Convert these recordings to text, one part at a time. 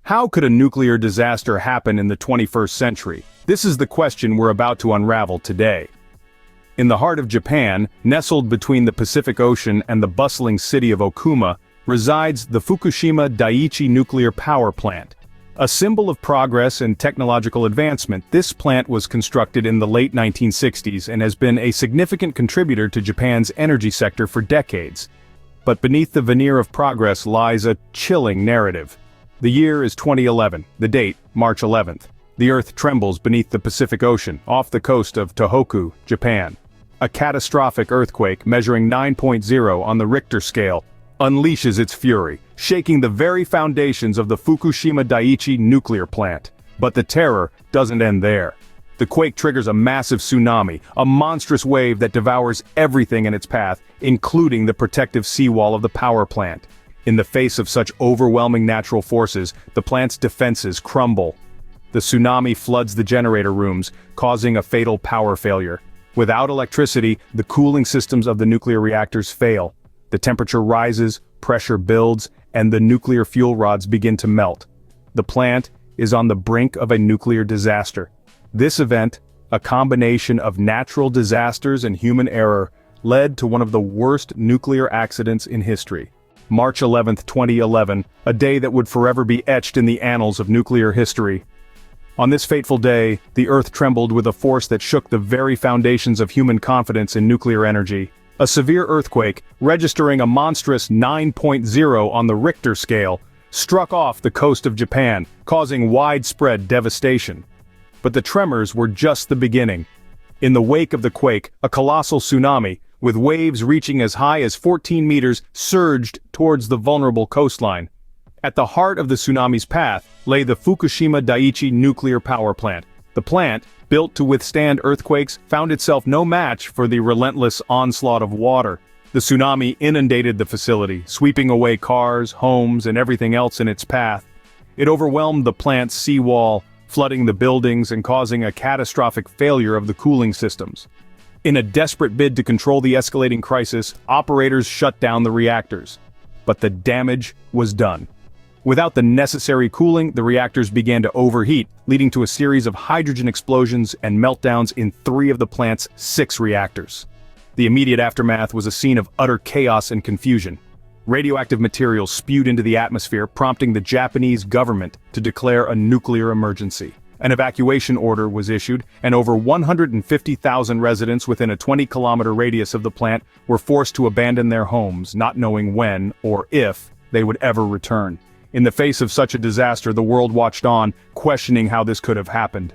How could a nuclear disaster happen in the 21st century? This is the question we're about to unravel today. In the heart of Japan, nestled between the Pacific Ocean and the bustling city of Okuma, resides the Fukushima Daiichi nuclear power plant. A symbol of progress and technological advancement, this plant was constructed in the late 1960s and has been a significant contributor to Japan's energy sector for decades. But beneath the veneer of progress lies a chilling narrative. The year is 2011, the date, March 11th. The Earth trembles beneath the Pacific Ocean, off the coast of Tohoku, Japan. A catastrophic earthquake measuring 9.0 on the Richter scale unleashes its fury, shaking the very foundations of the Fukushima Daiichi nuclear plant. But the terror doesn't end there. The quake triggers a massive tsunami, a monstrous wave that devours everything in its path, including the protective seawall of the power plant. In the face of such overwhelming natural forces, the plant's defenses crumble. The tsunami floods the generator rooms, causing a fatal power failure. Without electricity, the cooling systems of the nuclear reactors fail. The temperature rises, pressure builds, and the nuclear fuel rods begin to melt. The plant is on the brink of a nuclear disaster. This event, a combination of natural disasters and human error, led to one of the worst nuclear accidents in history. March 11, 2011, a day that would forever be etched in the annals of nuclear history. On this fateful day, the Earth trembled with a force that shook the very foundations of human confidence in nuclear energy. A severe earthquake, registering a monstrous 9.0 on the Richter scale, struck off the coast of Japan, causing widespread devastation. But the tremors were just the beginning. In the wake of the quake, a colossal tsunami, with waves reaching as high as 14 meters, surged towards the vulnerable coastline. At the heart of the tsunami's path lay the Fukushima Daiichi nuclear power plant. The plant, built to withstand earthquakes, found itself no match for the relentless onslaught of water. The tsunami inundated the facility, sweeping away cars, homes, and everything else in its path. It overwhelmed the plant's seawall, flooding the buildings and causing a catastrophic failure of the cooling systems. In a desperate bid to control the escalating crisis, operators shut down the reactors. But the damage was done. Without the necessary cooling, the reactors began to overheat, leading to a series of hydrogen explosions and meltdowns in 3 of the plant's 6 reactors. The immediate aftermath was a scene of utter chaos and confusion. Radioactive material spewed into the atmosphere, prompting the Japanese government to declare a nuclear emergency. An evacuation order was issued, and over 150,000 residents within a 20-kilometer radius of the plant were forced to abandon their homes, not knowing when or if they would ever return. In the face of such a disaster, the world watched on, questioning how this could have happened.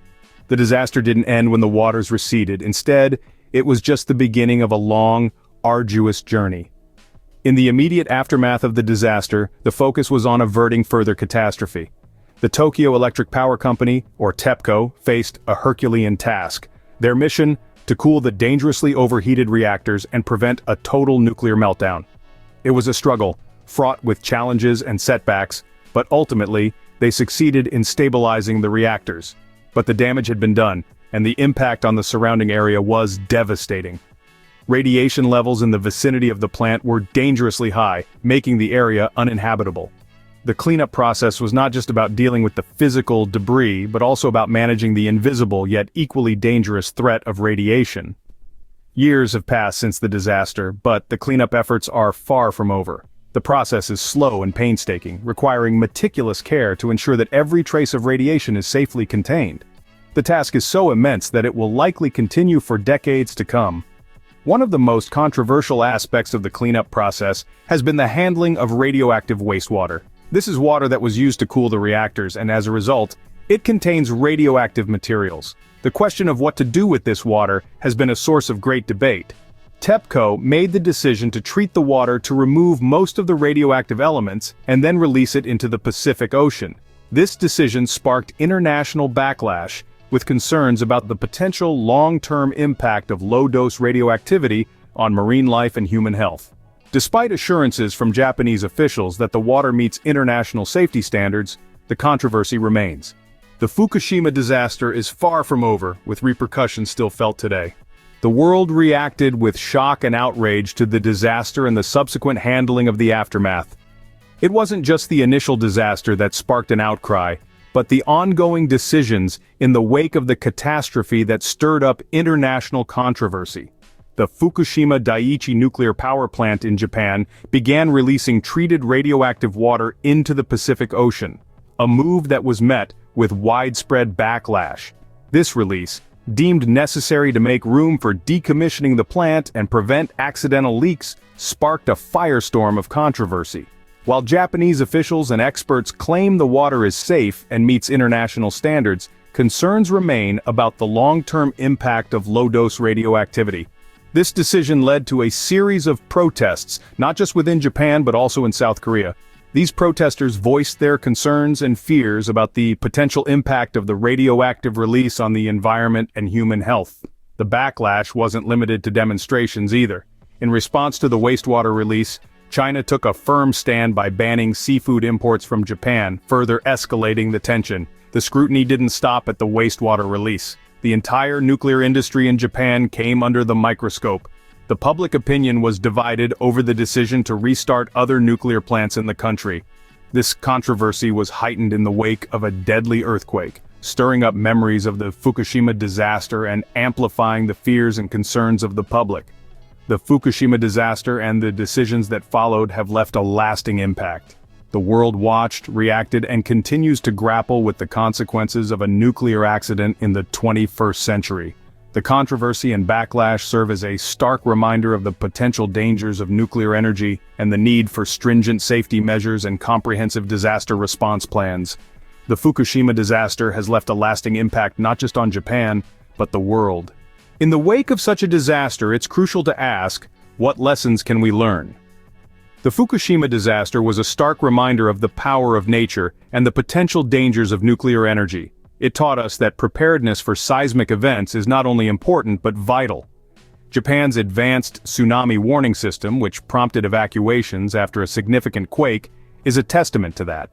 The disaster didn't end when the waters receded. Instead, it was just the beginning of a long, arduous journey. In the immediate aftermath of the disaster, the focus was on averting further catastrophe. The Tokyo Electric Power Company, or TEPCO, faced a Herculean task. Their mission: to cool the dangerously overheated reactors and prevent a total nuclear meltdown. It was a struggle, fraught with challenges and setbacks, but ultimately, they succeeded in stabilizing the reactors. But the damage had been done, and the impact on the surrounding area was devastating. Radiation levels in the vicinity of the plant were dangerously high, making the area uninhabitable. The cleanup process was not just about dealing with the physical debris, but also about managing the invisible yet equally dangerous threat of radiation. Years have passed since the disaster, but the cleanup efforts are far from over. The process is slow and painstaking, requiring meticulous care to ensure that every trace of radiation is safely contained. The task is so immense that it will likely continue for decades to come. One of the most controversial aspects of the cleanup process has been the handling of radioactive wastewater. This is water that was used to cool the reactors, and as a result, it contains radioactive materials. The question of what to do with this water has been a source of great debate. TEPCO made the decision to treat the water to remove most of the radioactive elements and then release it into the Pacific Ocean. This decision sparked international backlash, with concerns about the potential long-term impact of low-dose radioactivity on marine life and human health. Despite assurances from Japanese officials that the water meets international safety standards, the controversy remains. The Fukushima disaster is far from over, with repercussions still felt today. The world reacted with shock and outrage to the disaster and the subsequent handling of the aftermath. It wasn't just the initial disaster that sparked an outcry, but the ongoing decisions in the wake of the catastrophe that stirred up international controversy. The Fukushima Daiichi nuclear power plant in Japan began releasing treated radioactive water into the Pacific Ocean, a move that was met with widespread backlash. This release, deemed necessary to make room for decommissioning the plant and prevent accidental leaks, sparked a firestorm of controversy. While Japanese officials and experts claim the water is safe and meets international standards, concerns remain about the long-term impact of low-dose radioactivity. This decision led to a series of protests, not just within Japan but also in South Korea. These protesters voiced their concerns and fears about the potential impact of the radioactive release on the environment and human health. The backlash wasn't limited to demonstrations either. In response to the wastewater release, China took a firm stand by banning seafood imports from Japan, further escalating the tension. The scrutiny didn't stop at the wastewater release. The entire nuclear industry in Japan came under the microscope. The public opinion was divided over the decision to restart other nuclear plants in the country. This controversy was heightened in the wake of a deadly earthquake, stirring up memories of the Fukushima disaster and amplifying the fears and concerns of the public. The Fukushima disaster and the decisions that followed have left a lasting impact. The world watched, reacted, and continues to grapple with the consequences of a nuclear accident in the 21st century. The controversy and backlash serve as a stark reminder of the potential dangers of nuclear energy and the need for stringent safety measures and comprehensive disaster response plans. The Fukushima disaster has left a lasting impact not just on Japan, but the world. In the wake of such a disaster, it's crucial to ask, what lessons can we learn? The Fukushima disaster was a stark reminder of the power of nature and the potential dangers of nuclear energy. It taught us that preparedness for seismic events is not only important but vital. Japan's advanced tsunami warning system, which prompted evacuations after a significant quake, is a testament to that.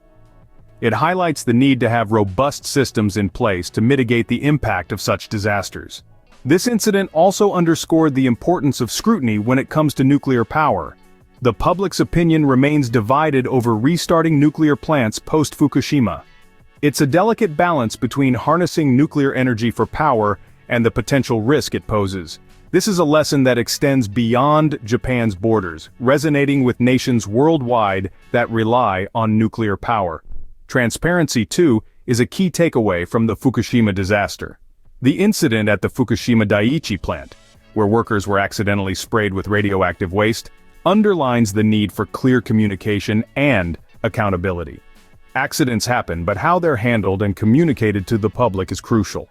It highlights the need to have robust systems in place to mitigate the impact of such disasters. This incident also underscored the importance of scrutiny when it comes to nuclear power. The public's opinion remains divided over restarting nuclear plants post-Fukushima. It's a delicate balance between harnessing nuclear energy for power and the potential risk it poses. This is a lesson that extends beyond Japan's borders, resonating with nations worldwide that rely on nuclear power. Transparency, too, is a key takeaway from the Fukushima disaster. The incident at the Fukushima Daiichi plant, where workers were accidentally sprayed with radioactive waste, underlines the need for clear communication and accountability. Accidents happen, but how they're handled and communicated to the public is crucial.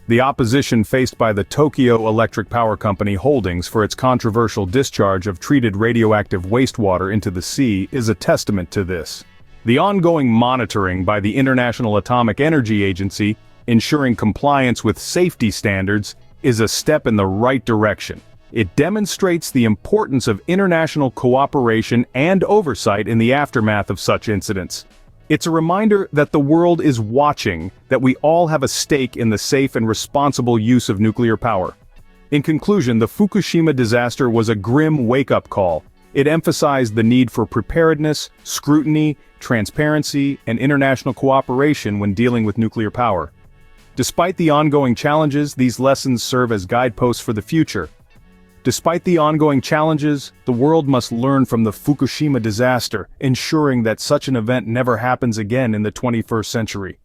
The opposition faced by the Tokyo Electric Power Company Holdings for its controversial discharge of treated radioactive wastewater into the sea is a testament to this. The ongoing monitoring by the International Atomic Energy Agency, ensuring compliance with safety standards, is a step in the right direction. It demonstrates the importance of international cooperation and oversight in the aftermath of such incidents. It's a reminder that the world is watching, that we all have a stake in the safe and responsible use of nuclear power. In conclusion, the Fukushima disaster was a grim wake-up call. It emphasized the need for preparedness, scrutiny, transparency, and international cooperation when dealing with nuclear power. Despite the ongoing challenges, these lessons serve as guideposts for the future. Despite the ongoing challenges, the world must learn from the Fukushima disaster, ensuring that such an event never happens again in the 21st century.